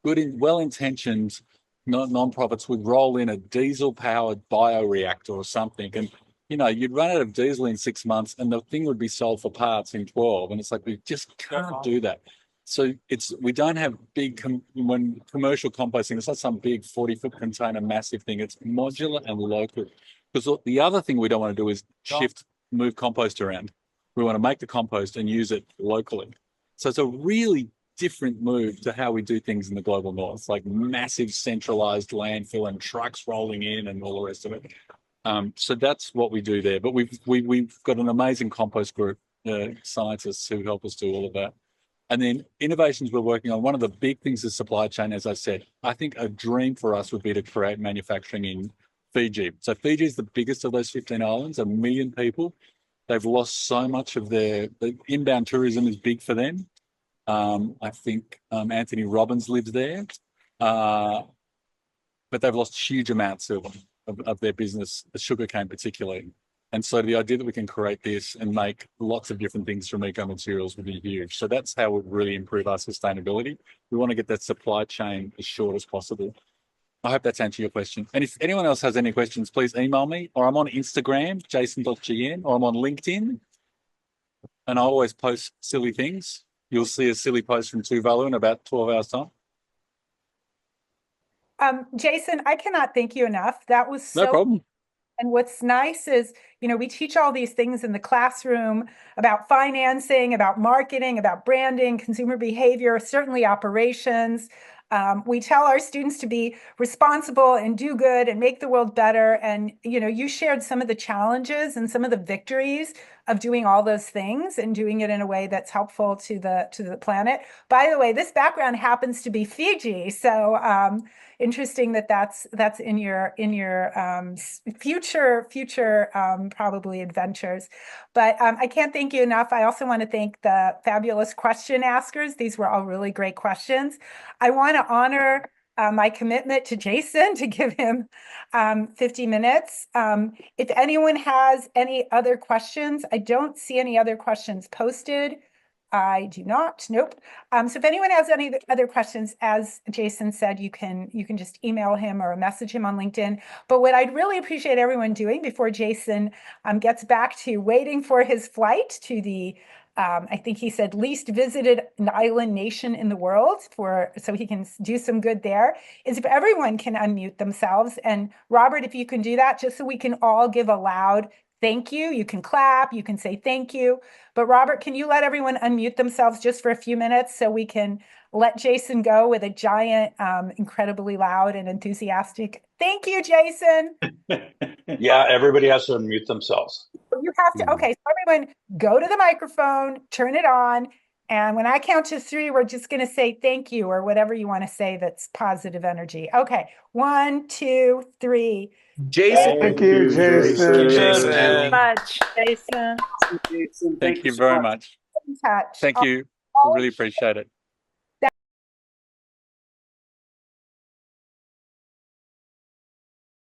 well-intentioned non-profits would roll in a diesel-powered bioreactor or something, and you'd run out of diesel in 6 months, and the thing would be sold for parts in 12. And it's like we just can't do that. So we don't have when commercial composting, it's not some big 40-foot container, massive thing. It's modular and local. Because the other thing we don't want to do is move compost around. We want to make the compost and use it locally. So it's a really different move to how we do things in the global north, like massive centralized landfill and trucks rolling in and all the rest of it. So that's what we do there. But we've got an amazing compost group, scientists who help us do all of that. And then innovations we're working on, one of the big things is supply chain, as I said. I think a dream for us would be to create manufacturing in Fiji. So Fiji is the biggest of those 15 islands, 1 million people. They've lost so much of the inbound tourism is big for them. I think Anthony Robbins lives there, but they've lost huge amounts of their business, the sugarcane particularly. And so the idea that we can create this and make lots of different things from eco materials would be huge. So that's how we really improve our sustainability. We want to get that supply chain as short as possible. I hope that's answered your question. And if anyone else has any questions, please email me, or I'm on Instagram, jason.gn, or I'm on LinkedIn. And I always post silly things. You'll see a silly post from Tuvalu in about 12 hours time. Jason, I cannot thank you enough. That was so. No problem. And what's nice is, we teach all these things in the classroom about financing, about marketing, about branding, consumer behavior, certainly operations. We tell our students to be responsible and do good and make the world better. And, you shared some of the challenges and some of the victories of doing all those things and doing it in a way that's helpful to the planet. By the way, this background happens to be Fiji. So interesting that's in your future probably adventures. But I can't thank you enough. I also want to thank the fabulous question askers. These were all really great questions. I want to honor my commitment to Jason to give him 50 minutes. If anyone has any other questions, I don't see any other questions posted. I do not. Nope. So if anyone has any other questions, as Jason said, you can just email him or message him on LinkedIn. But what I'd really appreciate everyone doing before Jason gets back to waiting for his flight to the I think he said least visited island nation in the world, so he can do some good there, is if everyone can unmute themselves. And Robert, if you can do that, just so we can all give a loud thank you. You can clap, you can say thank you. But Robert, can you let everyone unmute themselves just for a few minutes so we can let Jason go with a giant, incredibly loud and enthusiastic thank you, Jason. Yeah, everybody has to unmute themselves. You have to, okay, so everyone go to the microphone, turn it on, and when I count to 3, we're just going to say thank you or whatever you want to say that's positive energy. Okay, 1, 2, 3. Jason. Thank you, Jason. Thank you very much, Jason. Thank you very much. In touch. Thank you. Really appreciate it.